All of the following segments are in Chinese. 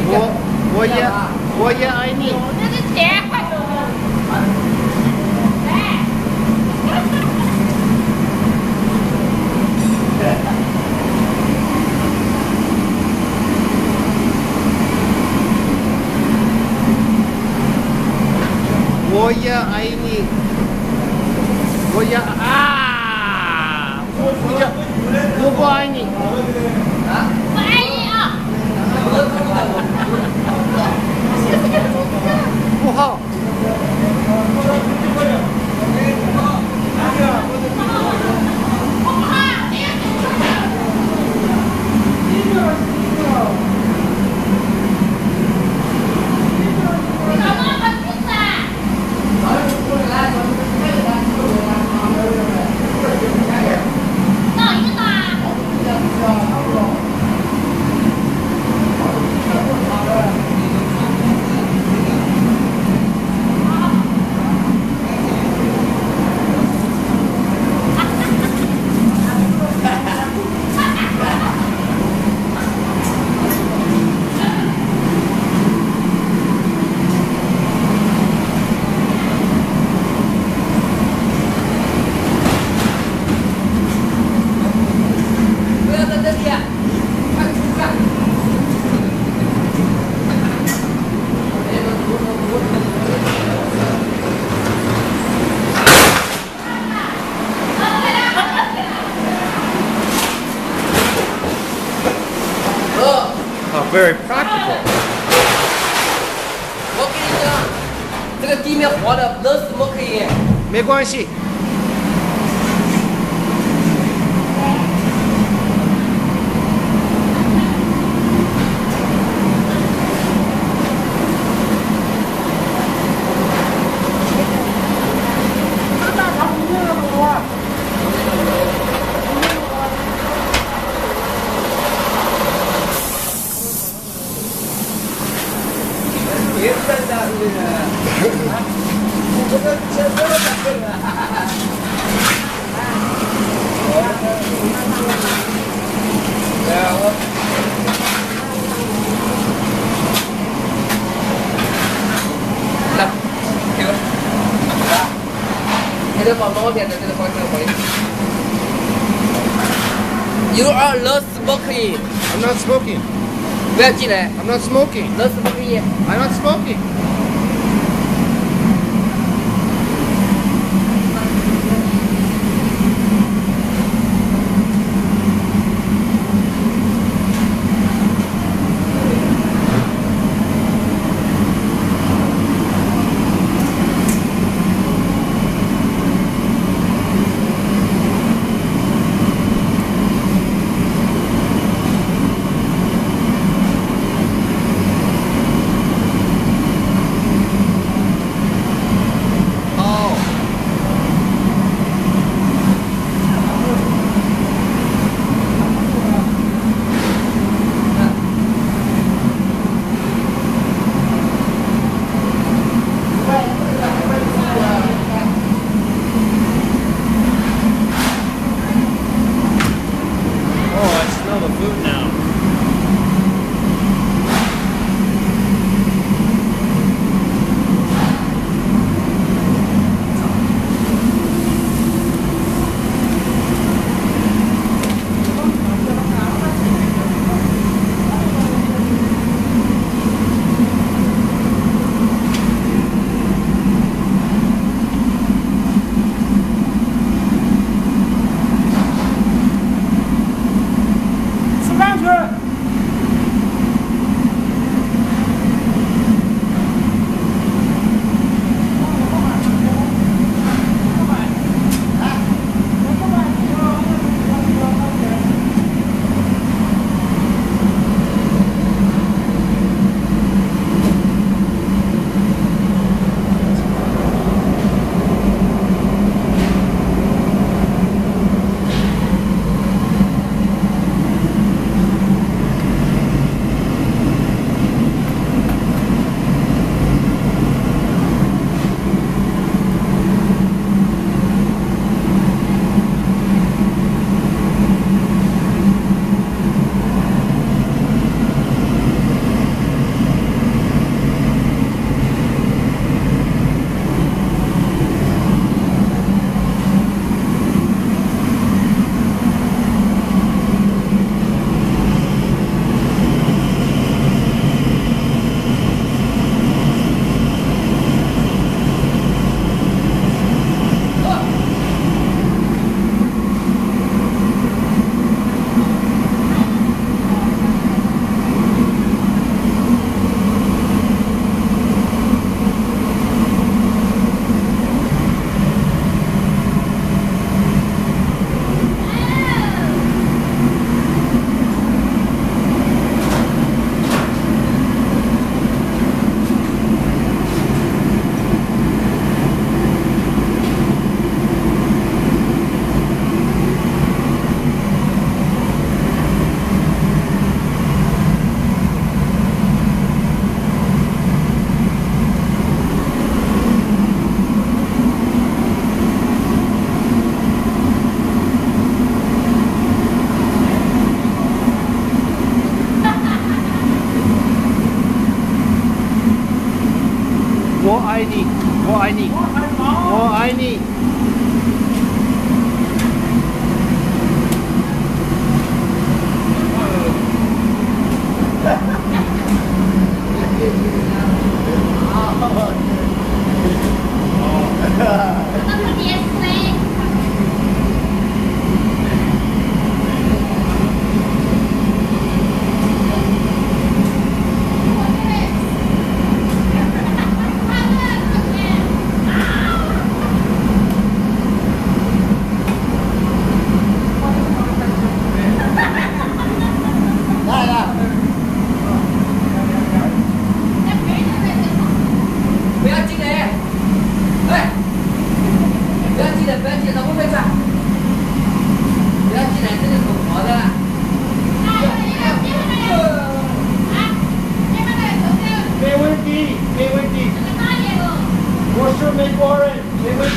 我也爱你。这是钱，快走！来。我也爱你。我也啊！我不爱你。啊？我爱你啊！不好。Very practical. 我跟你讲，这个地面滑的，no smoking。没关系。别站那里了，我这车都在这了。对啊，我。来，这个，你得把老点的这个放这个回。You are not smoking. I'm not smoking. 不要进来。I'm not smoking. No smoking. I'm not smoking. 我爱你，我爱你，我爱你。我是美国人，没问题。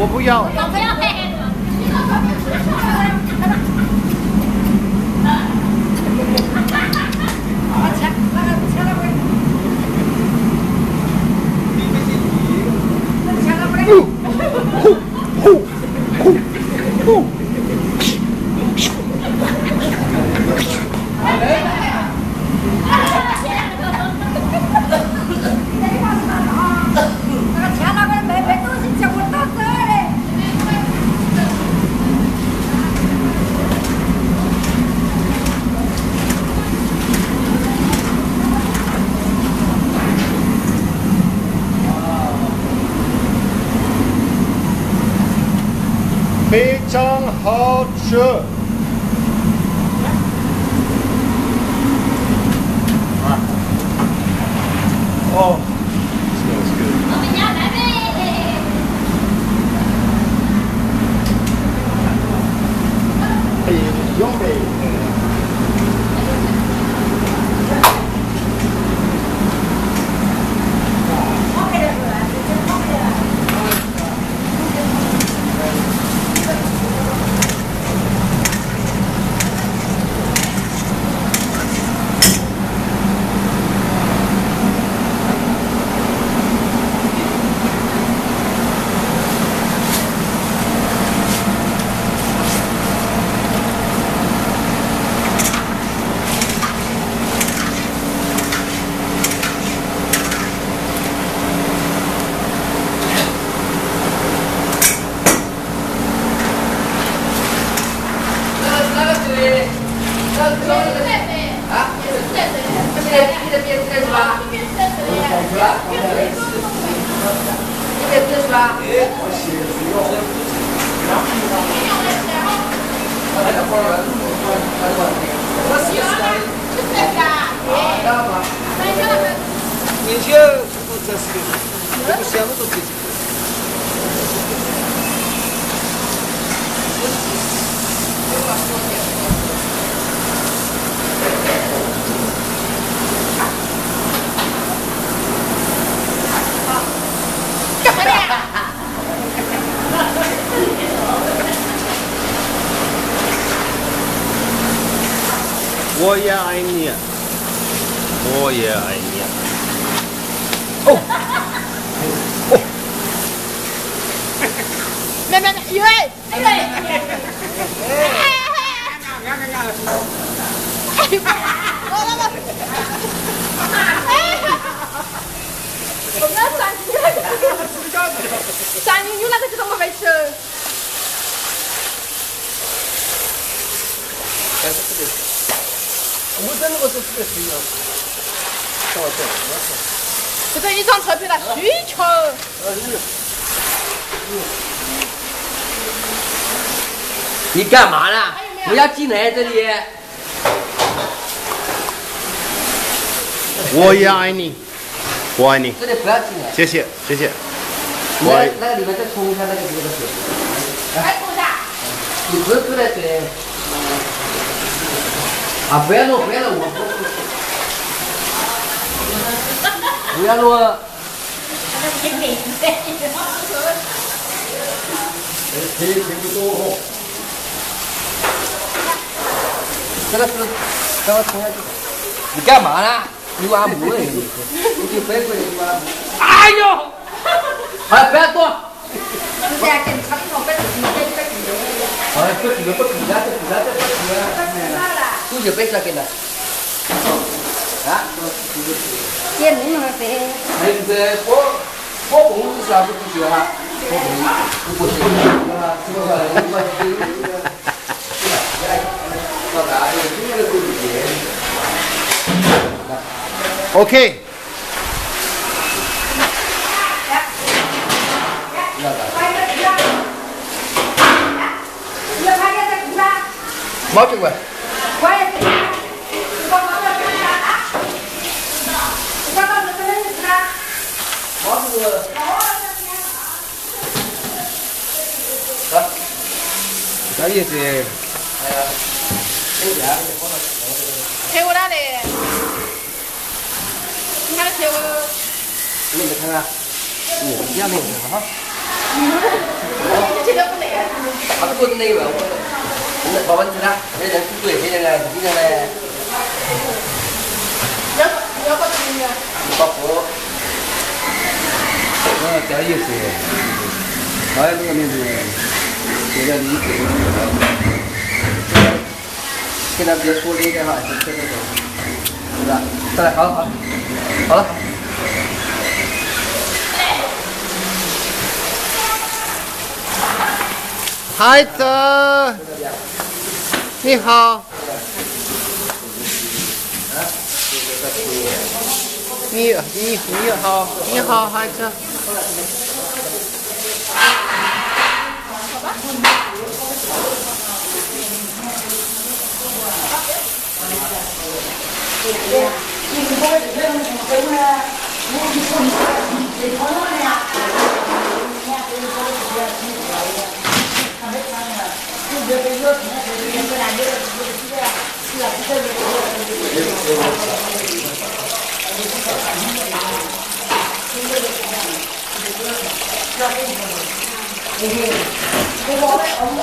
我不要。我不要配合。非常好吃。哦 smells good。我们家来呗。哎，用呗。你的别吃是吧？别吃了，你别吃是吧？年轻我这是的，不想都自己。干嘛呢？我也爱你，我也爱你。哦，没，因为，哎，我们三斤有那个这种没吃。但是特别，我真的我是特别需要。这是一张车票的需求。你干嘛呢？不要进来这里。我也爱你，我爱你。这里不要进来。谢谢，谢谢。那个里面再冲一下那个水。来冲一下。你不是出来水。啊！不要弄，不要弄，不要弄。这个是刚刚冲下去。你干嘛呢？你按摩了你就别过来就按摩。哎呦！好了，不要动。是这样，给你擦那种白纸，好了，不举了，不举了，不举了，不举了。不举别说给他。啊？也弄了噻。还有这火工是啥不举哈？火工不行啊，这个OK。毛巾过来。啥意思？贴我哪里？你看他贴我。你没看啊？一样没有哈。你贴的不累啊？他不是那个，我把问题了，那人不对，现在呢，现在呢。要不听的。把火。这意思。还有那个名字，现在你现在别说这个哈，就这个，是吧？再来，好了。孩子，你好。你好，你好，孩子。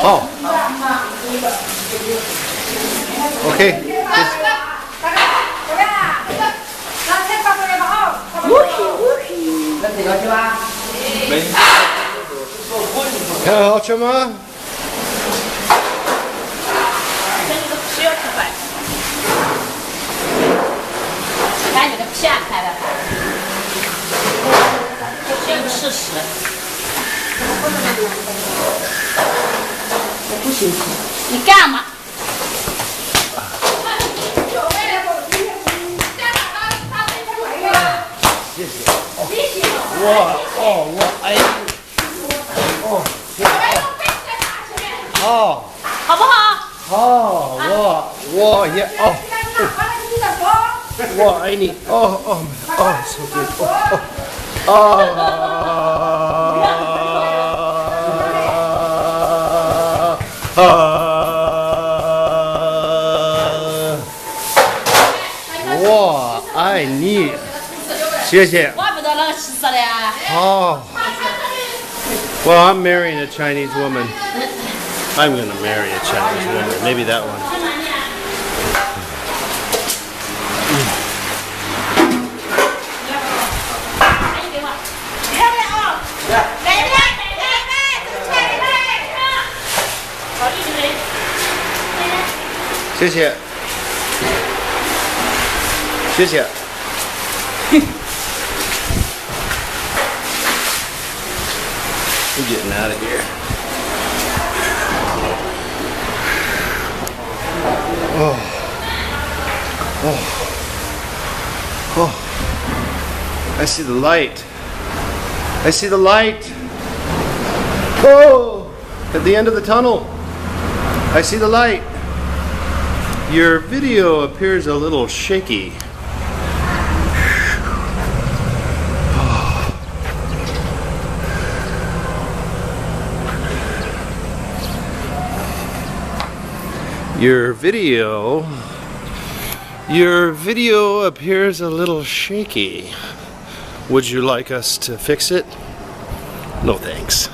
好。OK。那这个去吧。很好吃吗？需要吃饭。看你的皮啊，开的。先吃屎。我不行。你干嘛？好不好？我也我爱你so good我爱你，谢谢。怪不得那个气死了呀。Well, I'm marrying a Chinese woman. I'm gonna marry a Chinese woman. Maybe that one. 谢谢，谢谢。We're getting out of here. I see the light. I see the light. Oh, at the end of the tunnel. I see the light. Your video appears a little shaky. Your video appears a little shaky. Would you like us to fix it? No thanks.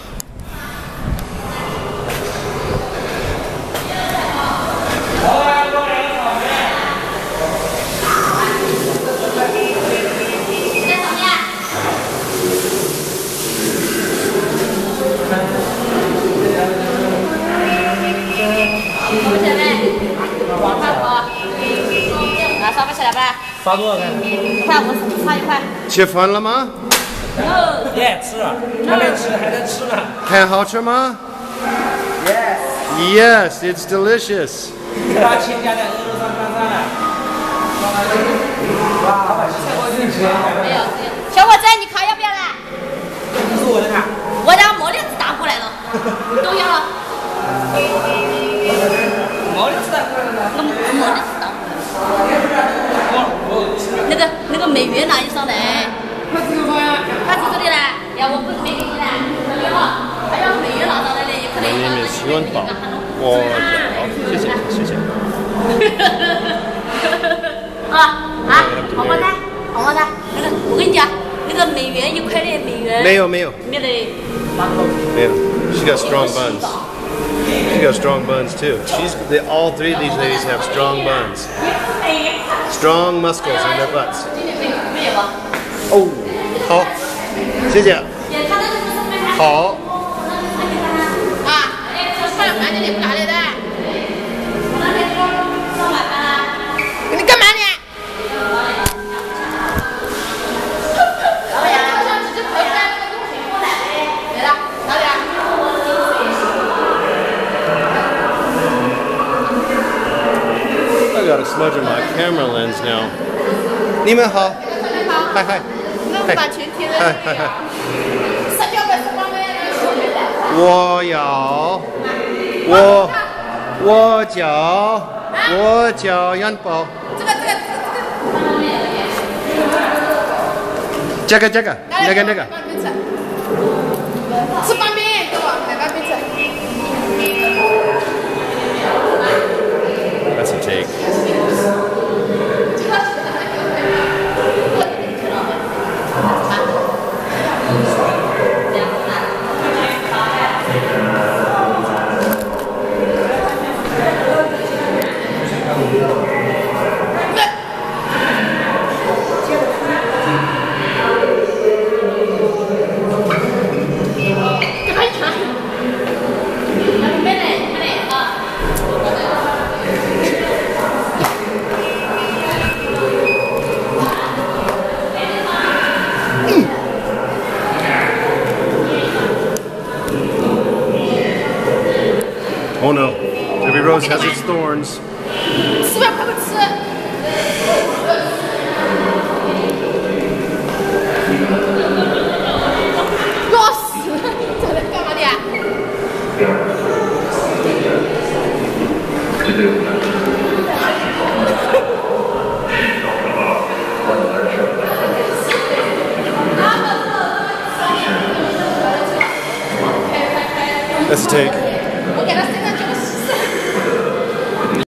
吃饭了吗？吃，还没吃，还在吃呢。很好吃吗？ Yes, it's delicious. 把钱加在额头上干啥了？没有，小伙子，你卡要不要来？不是我的卡。我让莫连子打过来了，都要了。毛连子打过来了。莫连子打过来。那个美元拿一上来。他这个的呢，要我不是没给你呢，没有，他要美元拿上来的，也可能要那个美元我谢谢谢谢。好不的，好不的。那个我跟你讲，那个美元1块的美元。没有没有。没得。没有。She got strong buns. She got strong buns too. All three of these ladies have strong buns. Strong muscles in their butts. 哦，好，谢谢。好。你干嘛呢？ I got a smudge on my camera lens now. 你们好，嗨嗨，嗨嗨嗨。我叫元宝。这个，那个。吃拌面，给我买拌面吃。 That's a take. Oh no, every rose has its thorns. 吃吧，快吃。That's a take.